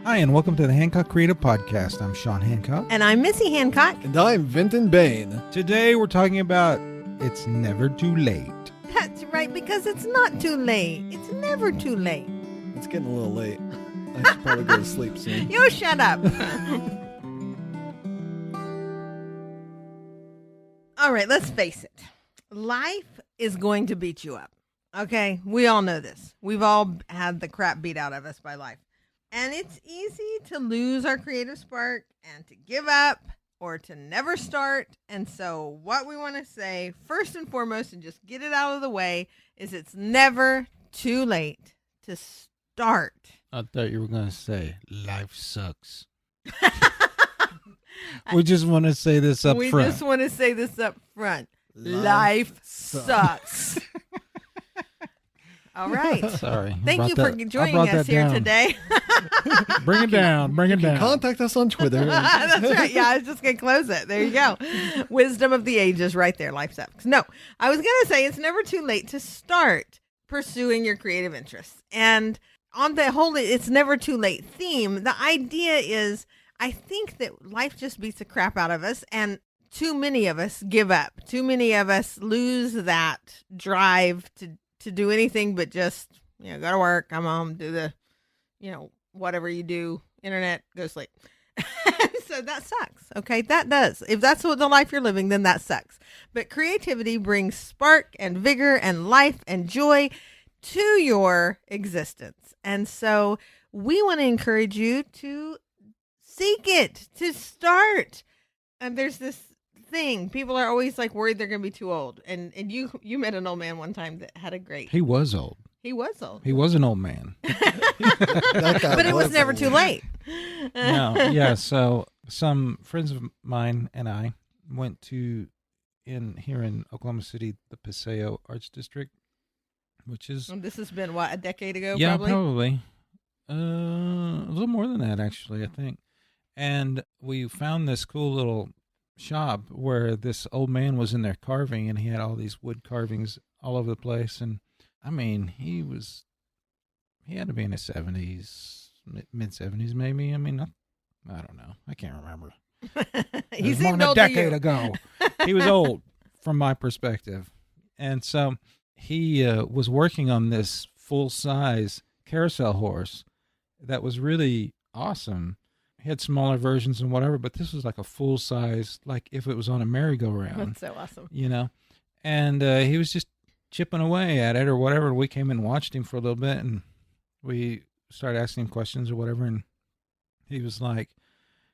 Hi, and welcome to the Hancock Creative Podcast. I'm Sean Hancock. And I'm Missy Hancock. And I'm Vinton Bain. Today we're talking about It's Never Too Late. That's right, because it's not too late. It's never too late. It's getting a little late. I should probably go to sleep soon. You shut up. All right, let's face it. Life is going to beat you up. Okay? We all know this. We've all had the crap beat out of us by life. And it's easy to lose our creative spark and to give up or to never start. And so what we want to say, first and foremost, and just get it out of the way, is it's never too late to start. I thought you were going to say, life sucks. We just want to say this up front. We just want to say this up front. Life sucks. All right. Sorry. Thank you for joining us here today. Bring it down. Bring it down. Contact us on Twitter. That's right. Yeah, I was just going to close it. There you go. Wisdom of the ages right there. Life sucks. No, I was going to say it's never too late to start pursuing your creative interests. And on the whole it's never too late theme, the idea is I think that life just beats the crap out of us, and too many of us give up. Too many of us lose that drive to do anything but just, go to work, come home, do the, whatever you do, internet, go to sleep. So that sucks. Okay. That does. If that's what the life you're living, then that sucks. But creativity brings spark and vigor and life and joy to your existence. And so we want to encourage you to seek it, to start. And there's this thing. People are always like worried they're going to be too old. And you met an old man one time that had a great. He was old. He was old. He was an old man. But it was never too late. No. Yeah. So some friends of mine and I went to here in Oklahoma City, the Paseo Arts District, which is. This has been what, a decade ago? Yeah, probably. A little more than that, actually, I think. And we found this cool little shop where this old man was in there carving, and he had all these wood carvings all over the place. And I mean, he had to be in his 70s, mid 70s maybe. I mean, I don't know, I can't remember. He was more seemed than a old to decade you. ago. He was old from my perspective. And so he was working on this full-size carousel horse that was really awesome. He had smaller versions and whatever, but this was like a full size, like if it was on a merry-go-round. That's so awesome. And he was just chipping away at it or whatever. We came and watched him for a little bit, and we started asking him questions or whatever. And he was like,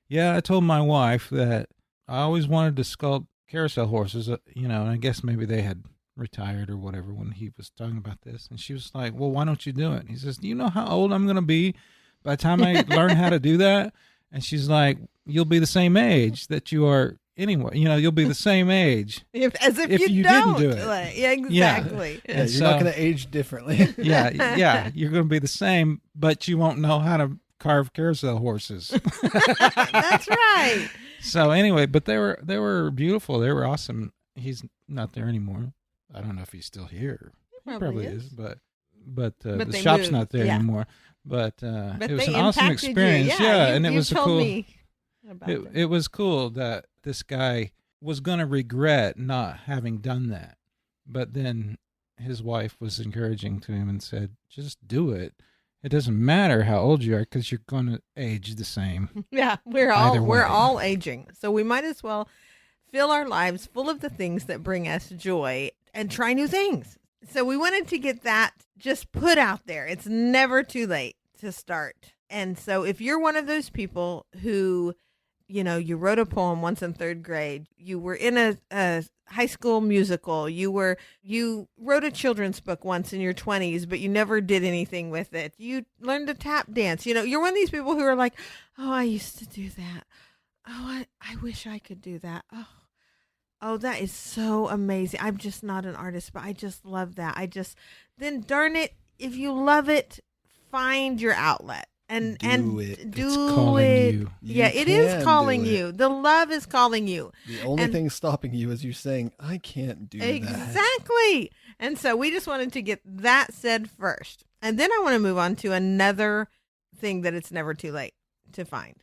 yeah, I told my wife that I always wanted to sculpt carousel horses, and I guess maybe they had retired or whatever when he was talking about this. And she was like, well, why don't you do it? And he says, do you know how old I'm going to be by the time I learn how to do that? And she's like, you'll be the same age that you are anyway. You'll be the same age. As if you didn't do it. Like, yeah, exactly. Yeah, you're not going to age differently. Yeah, you're going to be the same, but you won't know how to carve carousel horses. That's right. So anyway, but they were beautiful. They were awesome. He's not there anymore. I don't know if he's still here. He probably is, but the shop's moved. Not there anymore. But it was an awesome experience. And it was a cool. It was cool that this guy was going to regret not having done that, but then his wife was encouraging to him and said, "Just do it. It doesn't matter how old you are because you're going to age the same." Yeah, we're all aging, so we might as well fill our lives full of the things that bring us joy and try new things. So we wanted to get that just put out there. It's never too late to start. And so if you're one of those people who, you wrote a poem once in third grade, you were in a high school musical, you wrote a children's book once in your 20s, but you never did anything with it. You learned to tap dance. You're one of these people who are like, oh, I used to do that. Oh, I wish I could do that. Oh, that is so amazing. I'm just not an artist, but I just love that. Then darn it, if you love it, find your outlet and do it. Do it's calling you. Yeah, it is calling you. The love is calling you. The only thing stopping you is you saying, I can't do that. Exactly. And so we just wanted to get that said first. And then I want to move on to another thing that it's never too late. to find,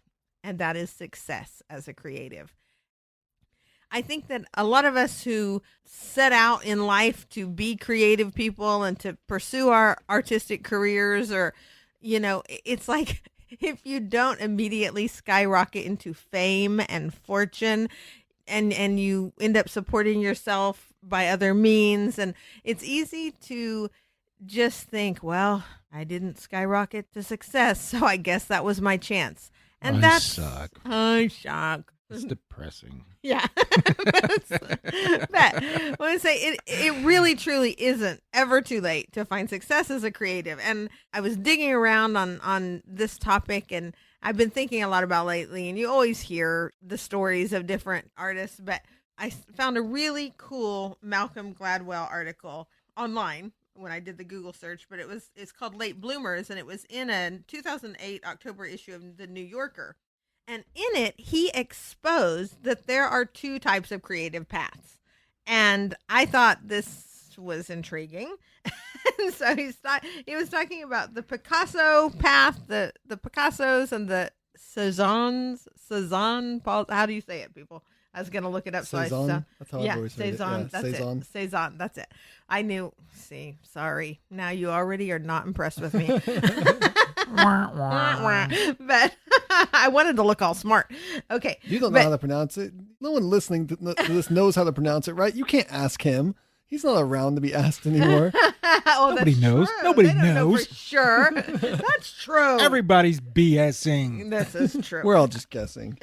and that is success as a creative. I think that a lot of us who set out in life to be creative people and to pursue our artistic careers, or, it's like if you don't immediately skyrocket into fame and fortune, and you end up supporting yourself by other means, and it's easy to just think, well, I didn't skyrocket to success, so I guess that was my chance. And I that's suck. I suck. It's depressing. Yeah. But when I say it really truly isn't ever too late to find success as a creative. And I was digging around on this topic, and I've been thinking a lot about lately, and you always hear the stories of different artists, but I found a really cool Malcolm Gladwell article online when I did the Google search, but it's called Late Bloomers, and it was in a 2008 October issue of The New Yorker. And in it, he exposed that there are two types of creative paths. And I thought this was intriguing. And so he was talking about the Picasso path, the Picassos and the Cezanne, Paul, how do you say it, people? I was going to look it up. Cezanne? That's how I've always heard it. Cezanne, Yeah, that's Cezanne. it. Cezanne, that's it. I knew. See, sorry. Now you already are not impressed with me. But I wanted to look all smart. Okay. You don't know how to pronounce it. No one listening to this knows how to pronounce it, right? You can't ask him. He's not around to be asked anymore. Oh, Nobody knows. True. Nobody They don't know knows. for sure. That's true. Everybody's BSing. This is true. We're all just guessing.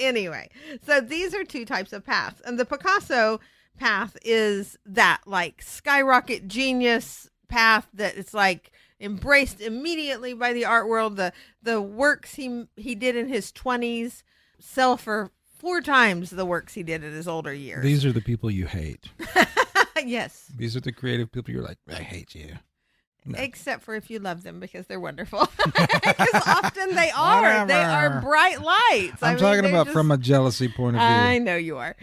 Anyway, so these are two types of paths. And the Picasso path is that like skyrocket genius path that it's like embraced immediately by the art world. The works he did in his 20s sell for 4 times the works he did in his older years. These are the people you hate. Yes. These are the creative people you're like, I hate you. No. Except for if you love them, because they're wonderful. Because often they are. Whatever. They are bright lights. I'm talking about from a jealousy point of view. I know you are.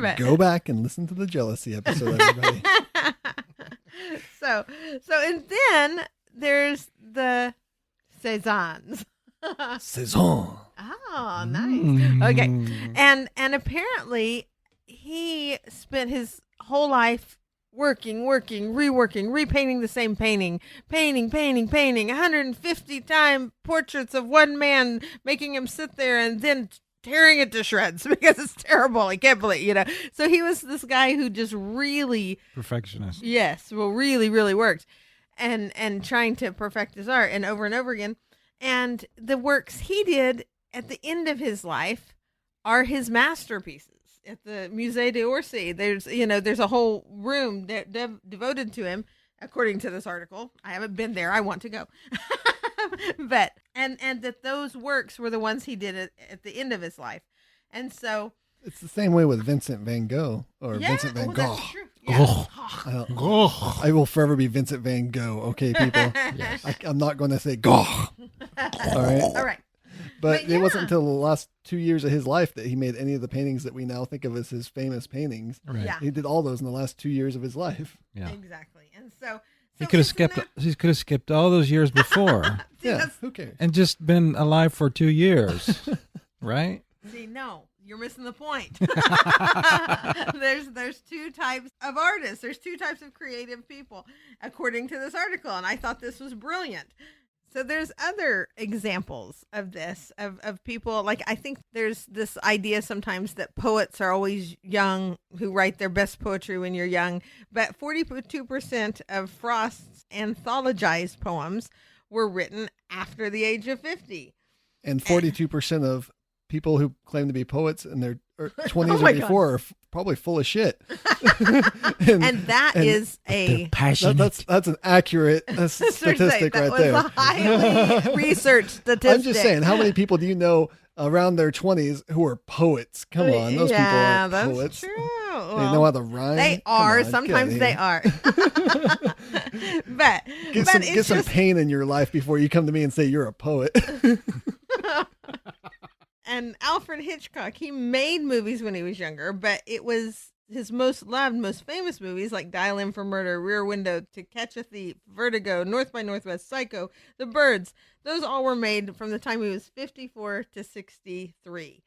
But- Go back and listen to the jealousy episode, everybody. So and then there's the Cezannes. Cezanne. Oh, nice. Okay. And apparently he spent his whole life working, reworking, repainting the same painting, 150 time portraits of one man, making him sit there and then tearing it to shreds because it's terrible. I can't believe, So he was this guy who just really Perfectionist. Yes, well, really, really worked, and trying to perfect his art, and over again. And the works he did at the end of his life are his masterpieces at the Musée d'Orsay. There's a whole room devoted to him, according to this article. I haven't been there. I want to go. But and that those works were the ones he did at the end of his life, and so. It's the same way with Vincent van Gogh or Vincent van Gogh. That's true. Yeah. I will forever be Vincent van Gogh. Okay, people. Yes. I'm not going to say Gogh. All right. All right. But yeah. it wasn't until the last 2 years of his life that he made any of the paintings that we now think of as his famous paintings. Right. Yeah. He did all those in the last 2 years of his life. Yeah. Exactly. And so He could have skipped all those years before Yeah. Who cares? and just been alive for 2 years. Right? See, no, you're missing the point. There's 2 types of artists. There's 2 types of creative people, according to this article. And I thought this was brilliant. So there's other examples of this, of people. Like, I think there's this idea sometimes that poets are always young, who write their best poetry when you're young. But 42% of Frost's anthologized poems were written after the age of 50. And 42% of people who claim to be poets in their 20s my or before are probably full of shit. And that is a Passionate. that's an accurate statistic that right was there. a highly researched statistic. I'm just saying, how many people do you know around their 20s who are poets? Come on, those people aren't that's poets. True. They know how to rhyme. They Come are. on, Sometimes get they out of are. but here. but Get some pain in your life before you come to me and say you're a poet. And Alfred Hitchcock, he made movies when he was younger, but it was his most loved, most famous movies like Dial M for Murder, Rear Window, To Catch a Thief, Vertigo, North by Northwest, Psycho, The Birds, those all were made from the time he was 54 to 63.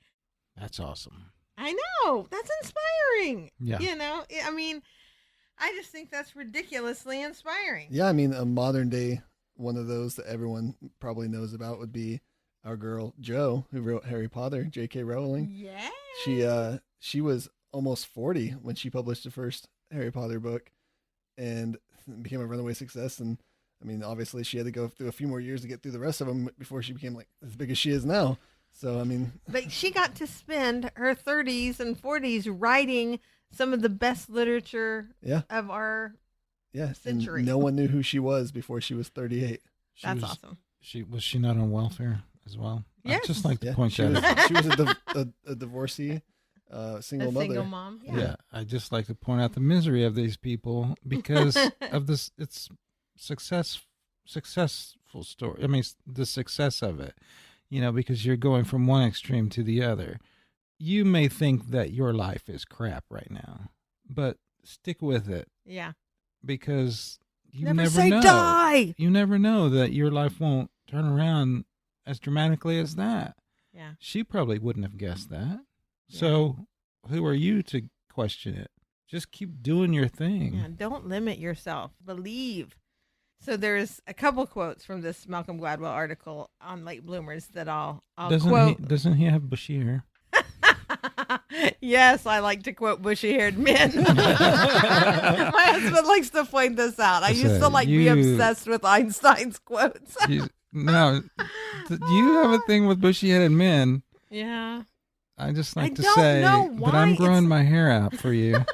That's awesome. I know. That's inspiring. Yeah. You know, I mean, I just think that's ridiculously inspiring. Yeah, I mean, a modern day one of those that everyone probably knows about would be our girl Jo, who wrote Harry Potter, J.K. Rowling. Yeah. She was almost 40 when she published the first Harry Potter book and became a runaway success. And I mean, obviously she had to go through a few more years to get through the rest of them before she became like as big as she is now. So, I mean, but she got to spend her 30s and 40s writing some of the best literature of our century. And no one knew who she was before she was 38. That's awesome. Was she not on welfare as well? Yes. I'd just like to point that out. She was a divorcee, single mother. Single mom. Yeah. I'd just like to point out the misery of these people because of this. It's successful story. I mean, the success of it, you know, because you're going from one extreme to the other. You may think that your life is crap right now, but stick with it. Yeah. Because you never never say know. Die. You never know that your life won't turn around as dramatically as that. Yeah. She probably wouldn't have guessed that. Yeah. So who are you to question it? Just keep doing your thing. Yeah, don't limit yourself. Believe. So there's a couple quotes from this Malcolm Gladwell article on late bloomers that I'll quote. Doesn't he have bushy hair? Yes, I like to quote bushy-haired men. My husband likes to point this out. I used to be obsessed with Einstein's quotes. No, you have a thing with bushy-headed men. Yeah. I just like to don't say know why that I'm growing my hair out for you.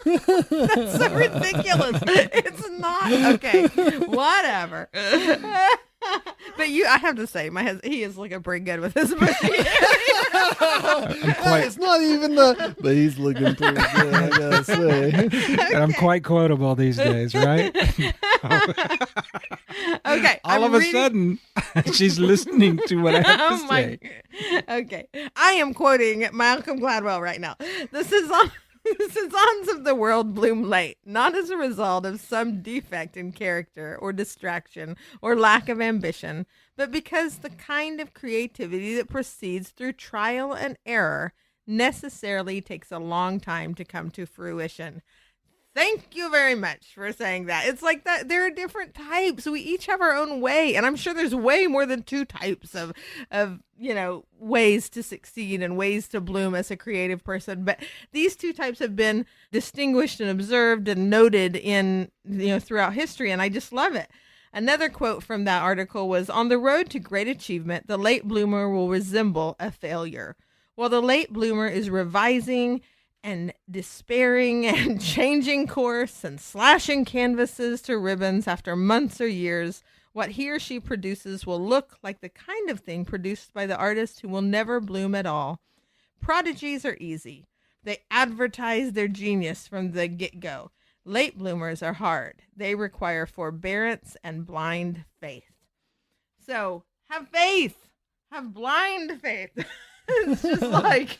That's so ridiculous. It's not. Okay, whatever. But I have to say, my husband, he is looking pretty good with his bushy hair. It's not even but he's looking pretty good, I gotta say. Okay. And I'm quite quotable these days, right? Okay. All of a sudden, she's listening to what I have to say. Okay. I am quoting Malcolm Gladwell right now. The Saisons of the world bloom late, not as a result of some defect in character or distraction or lack of ambition, but because the kind of creativity that proceeds through trial and error necessarily takes a long time to come to fruition. Thank you very much for saying that. It's like that. There are different types. We each have our own way. And I'm sure there's way more than two types of ways to succeed and ways to bloom as a creative person. But these two types have been distinguished and observed and noted in, throughout history. And I just love it. Another quote from that article was, "On the road to great achievement, the late bloomer will resemble a failure. While the late bloomer is revising and despairing and changing course and slashing canvases to ribbons after months or years, what he or she produces will look like the kind of thing produced by the artist who will never bloom at all. Prodigies are easy. They advertise their genius from the get-go. Late bloomers are hard. They require forbearance and blind faith." So have faith. Have blind faith. It's just like,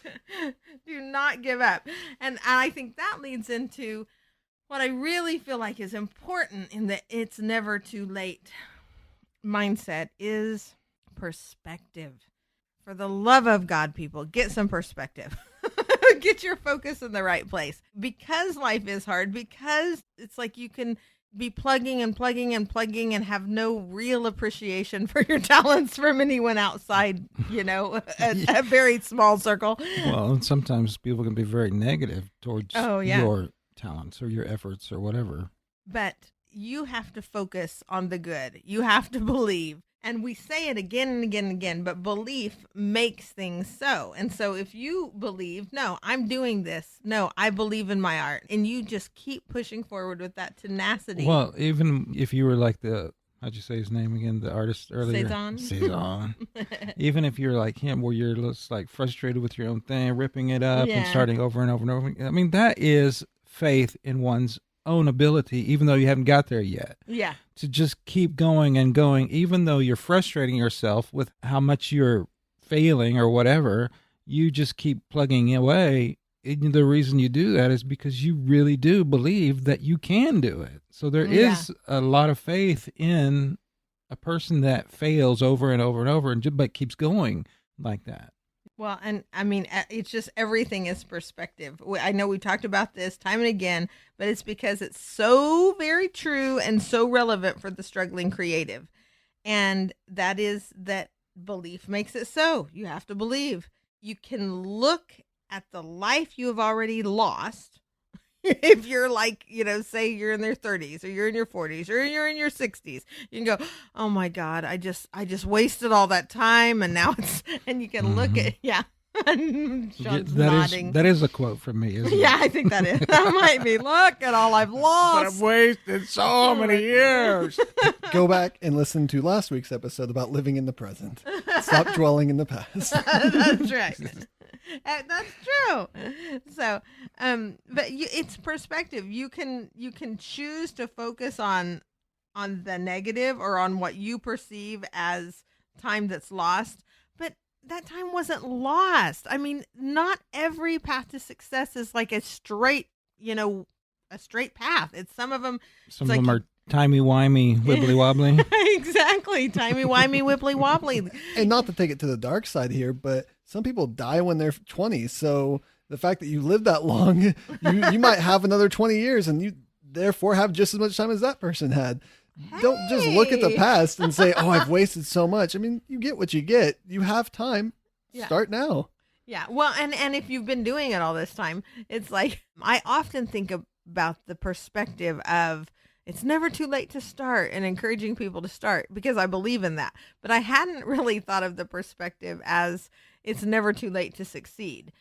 do not give up. And I think that leads into what I really feel like is important in the it's never too late mindset is perspective. For the love of God, people, get some perspective. Get your focus in the right place. Because life is hard, because it's like you can be plugging and plugging and plugging and have no real appreciation for your talents from anyone outside, a very small circle. Well, and sometimes people can be very negative towards your talents or your efforts or whatever. But you have to focus on the good. You have to believe. And we say it again and again and again, but belief makes things so. And so if you believe, no, I'm doing this. No, I believe in my art. And you just keep pushing forward with that tenacity. Well, even if you were like how'd you say his name again? The artist earlier? Cezanne. Even if you're like him, where you're just like frustrated with your own thing, ripping it up and starting over and over and over. I mean, that is faith in one's own ability, even though you haven't got there yet. Yeah. To just keep going and going, even though you're frustrating yourself with how much you're failing or whatever, you just keep plugging away And the reason you do that is because you really do believe that you can do it. So there is a lot of faith in a person that fails over and over and over but keeps going like that. Well, and I mean, it's just everything is perspective. I know we talked about this time and again, but it's because it's so very true and so relevant for the struggling creative. And that is that belief makes it so. You have to believe. You can look at the life you have already lost. If you're like, say you're in their 30s or you're in your 40s or you're in your 60s, you can go, oh my God, I just wasted all that time. And now and you can look at, Sean's nodding. That is a quote from me, isn't it? Yeah, I think that is. That might be, look at all I've lost. But I've wasted so many years. Go back and listen to last week's episode about living in the present. Stop dwelling in the past. That's right. That's true. So, but it's perspective. You can choose to focus on the negative or on what you perceive as time that's lost, but that time wasn't lost. I mean, not every path to success is like a straight path. It's some of them. Some of them are timey-wimey, wibbly-wobbly. Exactly. Timey-wimey, wibbly-wobbly. And not to take it to the dark side here, but some people die when they're 20. So the fact that you live that long, you might have another 20 years and you therefore have just as much time as that person had. Hey. Don't just look at the past and say, oh, I've wasted so much. I mean, you get what you get. You have time. Yeah. Start now. Yeah. Well, and if you've been doing it all this time, it's like, I often think about the perspective of, it's never too late to start and encouraging people to start because I believe in that. But I hadn't really thought of the perspective as it's never too late to succeed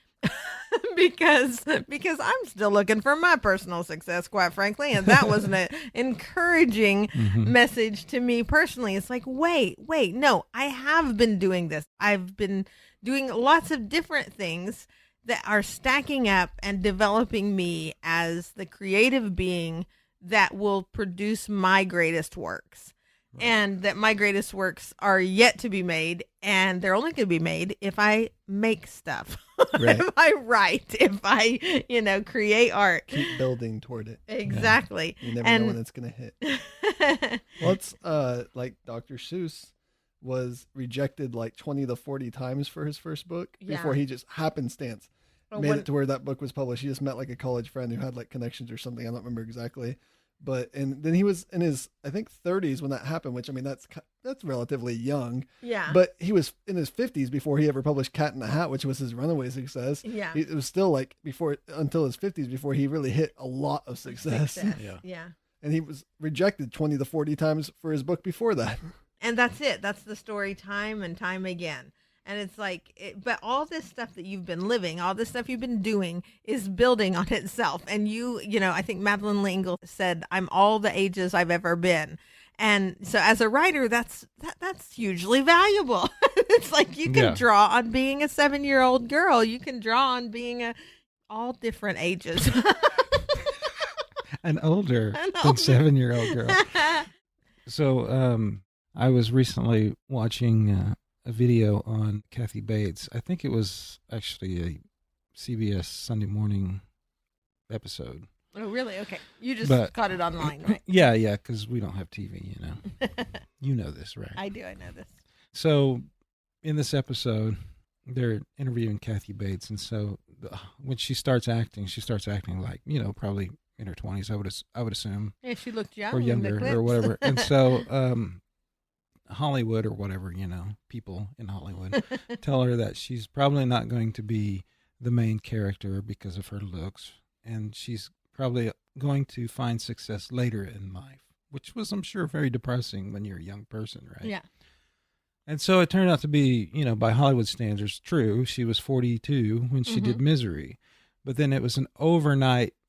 because I'm still looking for my personal success, quite frankly. And that was an encouraging message to me personally. It's like, wait, no, I have been doing this. I've been doing lots of different things that are stacking up and developing me as the creative being that will produce my greatest works. Right. And that my greatest works are yet to be made, and they're only going to be made if I make stuff, right. If I write, if I, create art. Keep building toward it. Exactly. Yeah. You never know when it's going to hit. Well, it's like Dr. Seuss was rejected like 20 to 40 times for his first book before he just happenstance made it to where that book was published. He just met like a college friend who had like connections or something. I don't remember exactly. And then he was in his, I think, 30s when that happened, which, I mean, that's relatively young. Yeah. But he was in his 50s before he ever published Cat in the Hat, which was his runaway success. Yeah. It was still like until his 50s before he really hit a lot of success. Yeah. And he was rejected 20 to 40 times for his book before that. And that's it. That's the story time and time again. And it's like, but all this stuff that you've been living, all this stuff you've been doing is building on itself. And I think Madeleine L'Engle said, I'm all the ages I've ever been. And so as a writer, that's hugely valuable. It's like you can draw on being a 7-year-old girl. You can draw on being all different ages. An older than 7-year-old girl. So I was recently watching a video on Kathy Bates. I think it was actually a CBS Sunday morning episode. Oh, really? Okay. You just caught it online, right? Yeah, because we don't have TV, You know this, right? I do. I know this. So in this episode, they're interviewing Kathy Bates. And so when she starts acting like, probably in her 20s, I would assume. Yeah, she looked young. Or younger or whatever. And so Hollywood or whatever, people in Hollywood tell her that she's probably not going to be the main character because of her looks, and she's probably going to find success later in life, which was, I'm sure, very depressing when you're a young person, right? Yeah. And so it turned out to be, by Hollywood standards, true. She was 42 when she did Misery, but then it was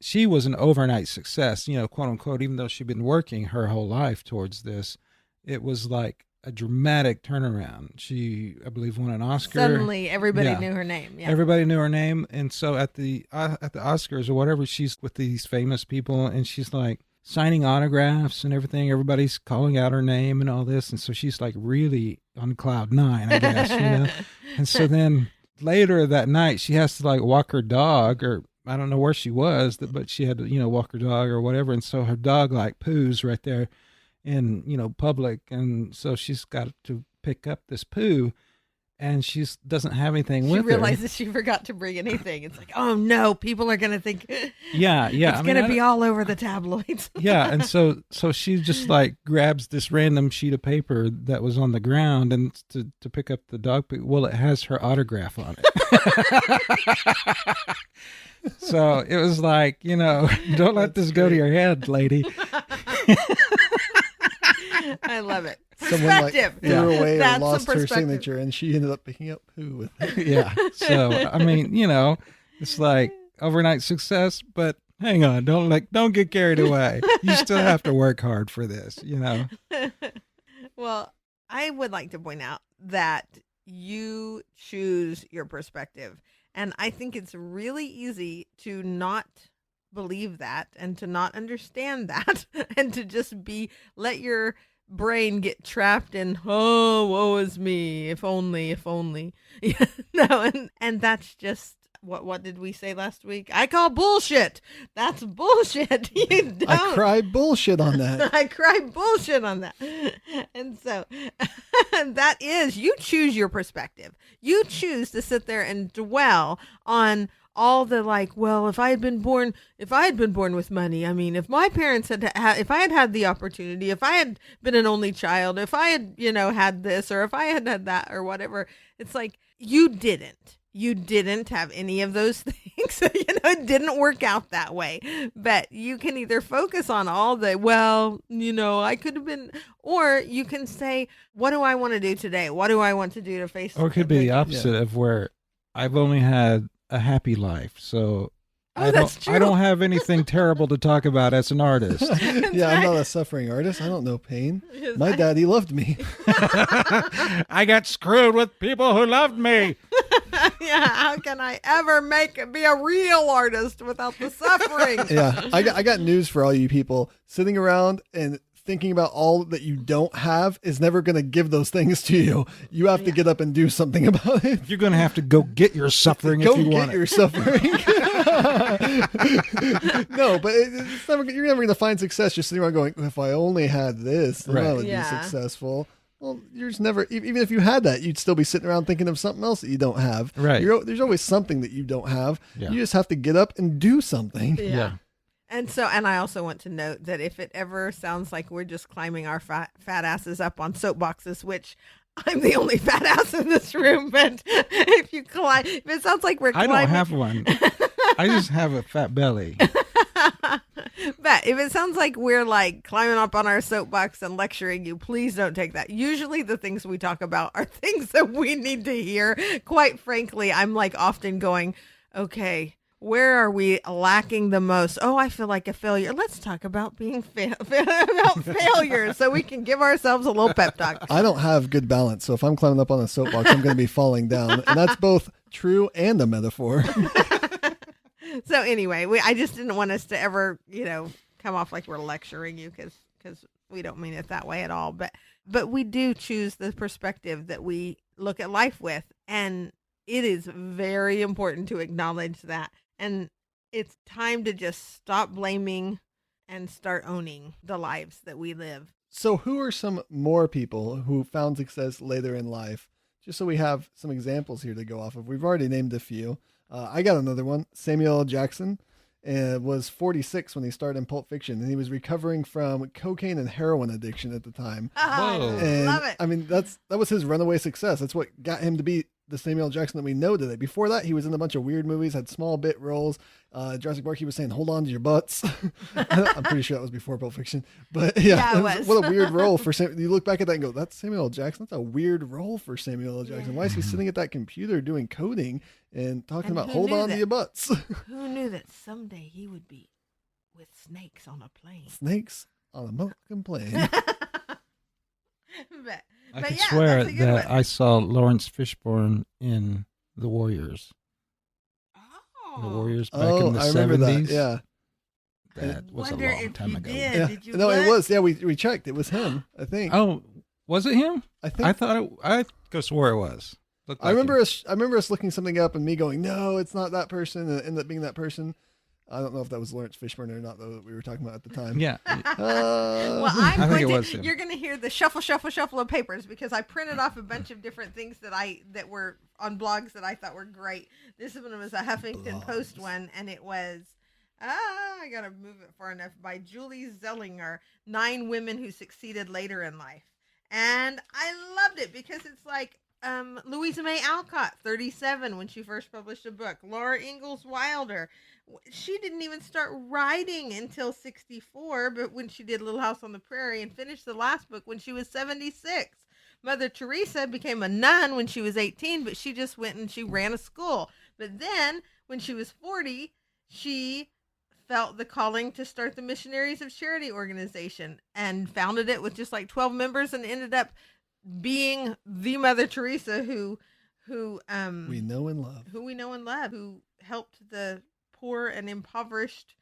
she was an overnight success, quote unquote, even though she'd been working her whole life towards this. It was like a dramatic turnaround. She, I believe, won an Oscar. Suddenly, everybody knew her name. Yeah. Everybody knew her name, and so at the Oscars or whatever, she's with these famous people, and she's like signing autographs and everything. Everybody's calling out her name and all this, and so she's like really on cloud 9, I guess. And so then later that night, she has to like walk her dog, or I don't know where she was, but she had to, walk her dog or whatever. And so her dog like poos right there in, public. And so she's got to pick up this poo, and she doesn't have anything with her. She realizes she forgot to bring anything. It's like, oh no, people are going to think yeah. it's going to be all over the tabloids. Yeah. And so she just like grabs this random sheet of paper that was on the ground and to pick up the dog poo. Well, it has her autograph on it. So it was like, don't let this go to your head, lady. I love it. Someone like Perspective. threw away or That's the lost her perspective. signature, and she ended up picking up poo with it. Yeah. So, I mean, it's like overnight success, but hang on, don't get carried away. You still have to work hard for this, Well, I would like to point out that you choose your perspective. And I think it's really easy to not believe that and to not understand that and to just let your brain get trapped in, oh, woe is me, if only. No, and that's just what did we say last week? I call bullshit. That's bullshit. You don't. I cry bullshit on that. I cry bullshit on that. And so that is, you choose your perspective. You choose to sit there and dwell on all the like, well, if I had been born with money, I mean, if my parents if I had had the opportunity, if I had been an only child, if I had, had this, or if I had had that, or whatever, it's like, you didn't have any of those things. It didn't work out that way. But you can either focus on all the, well, I could have been, or you can say, what do I want to do today? What do I want to do to face? Or it could be the opposite of where I've only had a happy life. So I don't have anything terrible to talk about as an artist. Yeah, I'm not a suffering artist. I don't know pain. My daddy loved me. I got screwed with people who loved me. Yeah, how can I ever be a real artist without the suffering? Yeah, I got news for all you people. Sitting around and thinking about all that you don't have is never going to give those things to you. You have to get up and do something about it. You're going to have to go get your suffering if you want it. Go get your suffering. No, but you're never going to find success just sitting around going, if I only had this, then I would be successful. Well, you're just never, even if you had that, you'd still be sitting around thinking of something else that you don't have. Right. There's always something that you don't have. Yeah. You just have to get up and do something. Yeah. And I also want to note that if it ever sounds like we're just climbing our fat asses up on soapboxes, which I'm the only fat ass in this room, but if it sounds like we're climbing. I don't have one. I just have a fat belly. But if it sounds like we're like climbing up on our soapbox and lecturing you, please don't take that. Usually the things we talk about are things that we need to hear. Quite frankly, I'm like often going, okay, where are we lacking the most? Oh, I feel like a failure. Let's talk about being about failure so we can give ourselves a little pep talk. I don't have good balance, so if I'm climbing up on a soapbox, I'm going to be falling down. And that's both true and a metaphor. So anyway, I just didn't want us to ever, come off like we're lecturing you because we don't mean it that way at all. But we do choose the perspective that we look at life with. And it is very important to acknowledge that. And it's time to just stop blaming and start owning the lives that we live. So who are some more people who found success later in life? Just so we have some examples here to go off of. We've already named a few. I got another one. Samuel L. Jackson was 46 when he started in Pulp Fiction, and he was recovering from cocaine and heroin addiction at the time. Whoa. And, Love it. I mean, that was his runaway success. That's what got him to be the Samuel L. Jackson that we know today. Before that, he was in a bunch of weird movies, had small bit roles. Jurassic Park, he was saying, hold on to your butts. I'm pretty sure that was before Pulp Fiction. But yeah, it was. What a weird role for Samuel. You look back at that and go, that's Samuel L. Jackson. That's a weird role for Samuel L. Jackson. Why is he sitting at that computer doing coding and talking about hold on to your butts? Who knew that someday he would be with snakes on a plane? Snakes on a motherfucking plane. I could swear that I saw Lawrence Fishburne in The Warriors. The Warriors back in the I remember 70s. that. Yeah. That was a long time ago. Yeah. Did you No, it look? was. Yeah, we checked. It was him, I think. Oh, was it him? I think. I thought I could swear it was. looked I like remember him. I remember us looking something up and me going, no, it's not that person, and it ended up being that person. I don't know if that was Lawrence Fishburne or not, though, that we were talking about at the time. Yeah. Well, I think it was to, him. you're going to hear the shuffle of papers because I printed off a bunch of different things that were on blogs that I thought were great. This one was a Huffington Post one, and it was, I got to move it far enough, by Julie Zellinger, 9 Women Who Succeeded Later in Life. And I loved it because it's like, Louisa May Alcott, 37, when she first published a book. Laura Ingalls Wilder, she didn't even start writing until 64, but when she did Little House on the Prairie, and finished the last book when she was 76. Mother Teresa became a nun when she was 18, but she just went and she ran a school. But then, when she was 40, she felt the calling to start the Missionaries of Charity organization and founded it with just like 12 members and ended up being the Mother Teresa who we know and love, who helped the poor and impoverished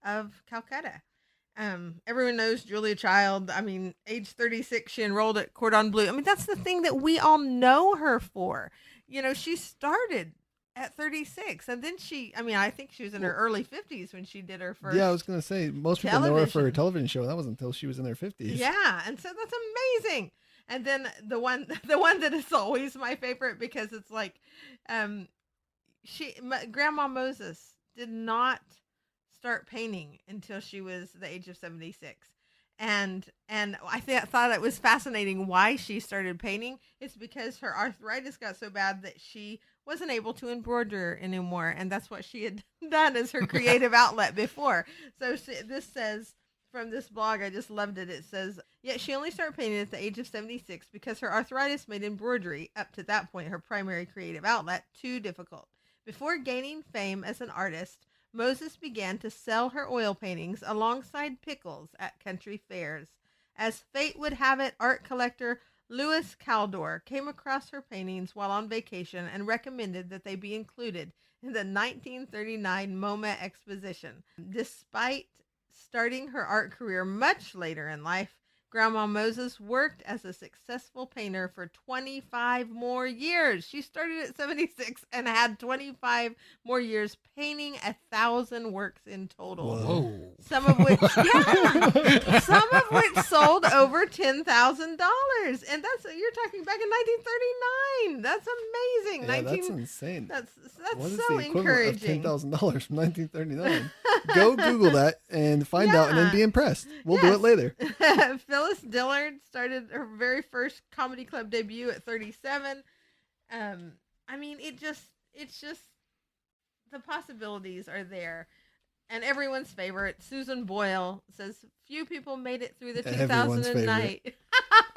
of Calcutta. Everyone knows Julia Child. I mean, age 36, she enrolled at Cordon Bleu. I mean, that's the thing that we all know her for. You know, she started at 36, and then I think she was in her early 50s when she did her first. Yeah, I was going to say, most people know her for her television show, and that wasn't until she was in her 50s. Yeah, and so that's amazing. And then the one that is always my favorite, because it's like, Grandma Moses did not start painting until she was the age of 76. And I thought it was fascinating why she started painting. It's because her arthritis got so bad that she wasn't able to embroider anymore, and that's what she had done as her creative outlet before. So this says, from this blog, I just loved it. It says, yet she only started painting at the age of 76 because her arthritis made embroidery, up to that point her primary creative outlet, too difficult. Before gaining fame as an artist, Moses began to sell her oil paintings alongside pickles at country fairs. As fate would have it, art collector Louis Caldor came across her paintings while on vacation and recommended that they be included in the 1939 MoMA exposition. Despite starting her art career much later in life, Grandma Moses worked as a successful painter for 25 more years. She started at 76 and had 25 more years painting 1,000 works in total. Whoa. Some of which sold over $10,000. And you're talking back in 1939. That's amazing. Yeah, that's insane. That's what is so the equivalent encouraging. of $10,000 from 1939? Go Google that and find out, and then be impressed. We'll do it later. Phyllis Dillard started her very first comedy club debut at 37. I mean, it's just the possibilities are there. And everyone's favorite, Susan Boyle, says few people made it through the 2009.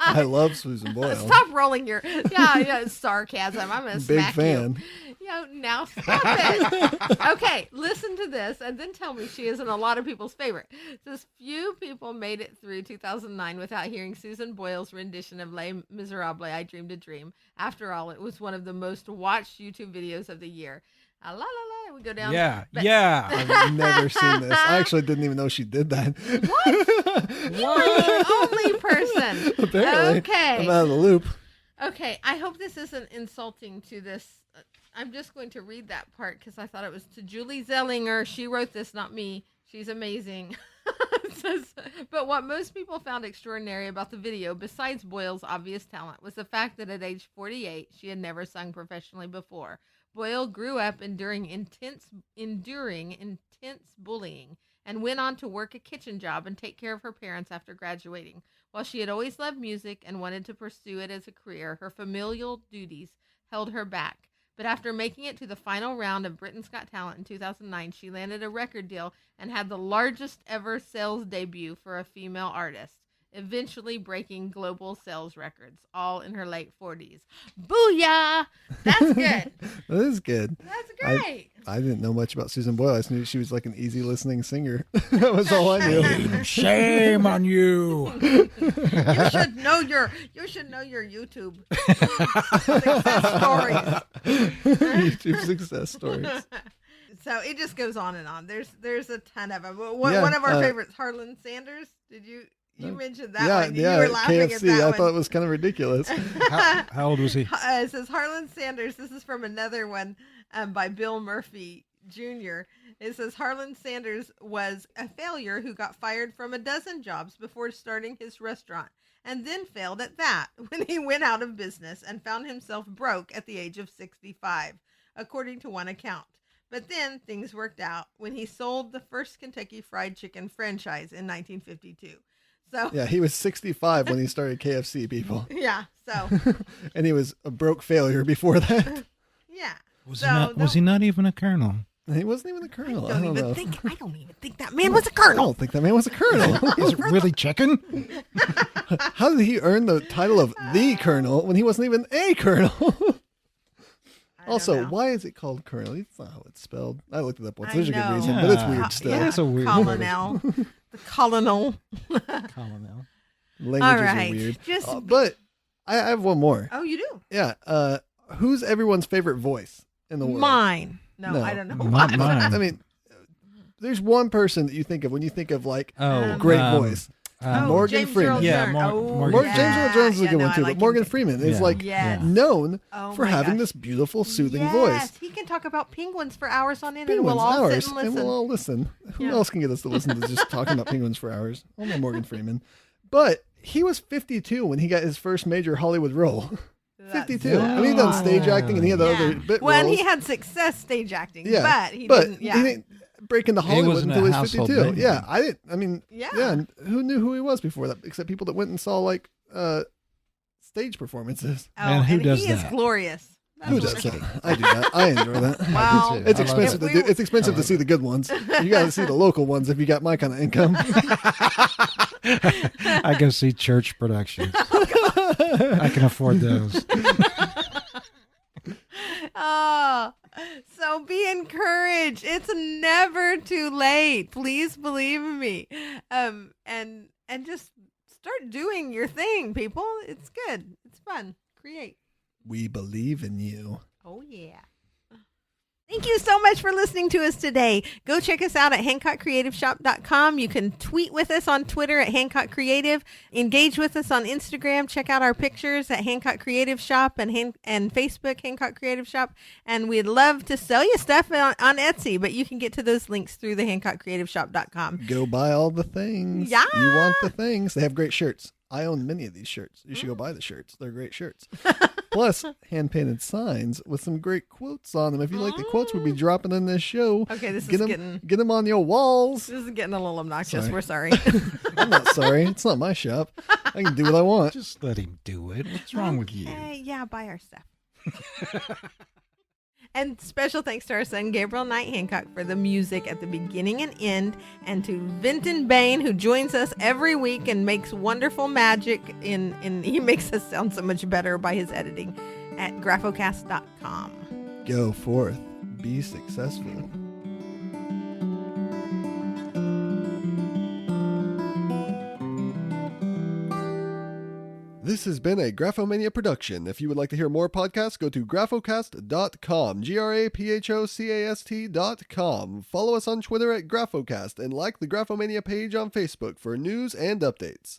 I love Susan Boyle. Stop rolling your sarcasm. I'm gonna Big smack fan. you. Now stop it. Okay, listen to this and then tell me she isn't a lot of people's favorite. It says few people made it through 2009 without hearing Susan Boyle's rendition of Les Miserables, I Dreamed a Dream. After all, it was one of the most watched YouTube videos of the year. La la la, we go down. Yeah. I've never seen this. I actually didn't even know she did that. What? Only person. Apparently. Okay. I'm out of the loop. Okay, I hope this isn't insulting to this. I'm just going to read that part because I thought it was to Julie Zellinger. She wrote this, not me. She's amazing. It says, but what most people found extraordinary about the video, besides Boyle's obvious talent, was the fact that at age 48, she had never sung professionally before. Boyle grew up enduring intense bullying and went on to work a kitchen job and take care of her parents after graduating. While she had always loved music and wanted to pursue it as a career, her familial duties held her back. But after making it to the final round of Britain's Got Talent in 2009, she landed a record deal and had the largest ever sales debut for a female artist, eventually breaking global sales records, all in her late 40s. Booyah! That's good. That is good. That's great. I didn't know much about Susan Boyle. I just knew she was like an easy listening singer. That was all I knew. Shame on you. You should know your YouTube success stories. YouTube success stories. So it just goes on and on. There's a ton of them. One of our favorites, Harlan Sanders. Did you You mentioned that Yeah, one. yeah. You were laughing at KFC. that I one. thought it was kind of ridiculous. How old was he? It says Harlan Sanders. This is from another one by Bill Murphy Jr. It says Harlan Sanders was a failure who got fired from a dozen jobs before starting his restaurant, and then failed at that when he went out of business and found himself broke at the age of 65, according to one account. But then things worked out when he sold the first Kentucky Fried Chicken franchise in 1952. So Yeah, he was 65 when he started KFC, people. yeah, so And he was a broke failure before that. yeah. Was he not even a colonel? He wasn't even a colonel. I don't know. even think that man was a I colonel. don't think that man was a colonel. Is it really chicken? How did he earn the title of the colonel when he wasn't even a colonel? I don't Also, know. why is it called colonel? It's not how it's spelled. I looked it up once. I There's a good know. reason, but it's Yeah. weird still. That is a weird word. Colonel. The colonel. Colonel. Languages All right. are weird. Just But I have one more. oh, you do? Yeah. Who's everyone's favorite voice in the world? Mine. No, No, I don't know. not why. mine. I mean, there's one person that you think of when you think of like Oh, great voice. Morgan James Freeman. Earl Yeah, Jones. Morgan James Freeman. Earl Jones is a good no, one I too, like but Morgan him too. Freeman is Yeah. like Yes. known Oh for my having gosh. this beautiful, soothing Yes, voice. he can talk about penguins for hours on end, and Penguins, we'll all hours, sit and and listen. we'll all listen. Who Yeah. else can get us to listen to just talking about penguins for hours? Only Morgan Freeman. But he was 52 when he got his first major Hollywood role. That's 52. I mean, he done stage acting and he had the other bit Well, roles. he had success stage acting, Yeah, but he but didn't. Yeah, he didn't break into Hollywood wasn't a until he was household 52. name. Yeah, I didn't. I mean, Yeah. and who knew who he was before that? Except people that went and saw like stage performances. Oh, And who does he is that? glorious. That's Who what does it that? is. I do that. I enjoy that. Well, too. It's I love expensive it. to do. It's expensive to see the good ones. You got to see the local ones if you got my kind of income. I go see church productions. I can afford those. Oh, so be encouraged. It's never too late. Please believe me. And just start doing your thing, people. It's good. It's fun. Create. We believe in you. Oh yeah. Thank you so much for listening to us today. Go check us out at HancockCreativeShop.com. You can tweet with us on Twitter at Hancock Creative. Engage with us on Instagram. Check out our pictures at Hancock Creative Shop and Facebook, Hancock Creative Shop. And we'd love to sell you stuff on Etsy, but you can get to those links through the HancockCreativeShop.com. Go buy all the things. Yeah. You want the things. They have great shirts. I own many of these shirts. You should go buy the shirts. They're great shirts. Plus, hand-painted signs with some great quotes on them. If you like the quotes we'll be dropping in this show, Okay, this get is them, getting get them on your walls. this is getting a little obnoxious. Sorry. We're sorry. I'm not sorry. It's not my shop. I can do what I want. Just let him do it. What's wrong with you? Yeah, buy our stuff. And special thanks to our son, Gabriel Knight Hancock, for the music at the beginning and end, and to Vinton Bain, who joins us every week and makes wonderful magic. He makes us sound so much better by his editing at graphocast.com. Go forth. Be successful. This has been a Graphomania production. If you would like to hear more podcasts, go to graphocast.com, graphocast.com. Follow us on Twitter at Graphocast and like the Graphomania page on Facebook for news and updates.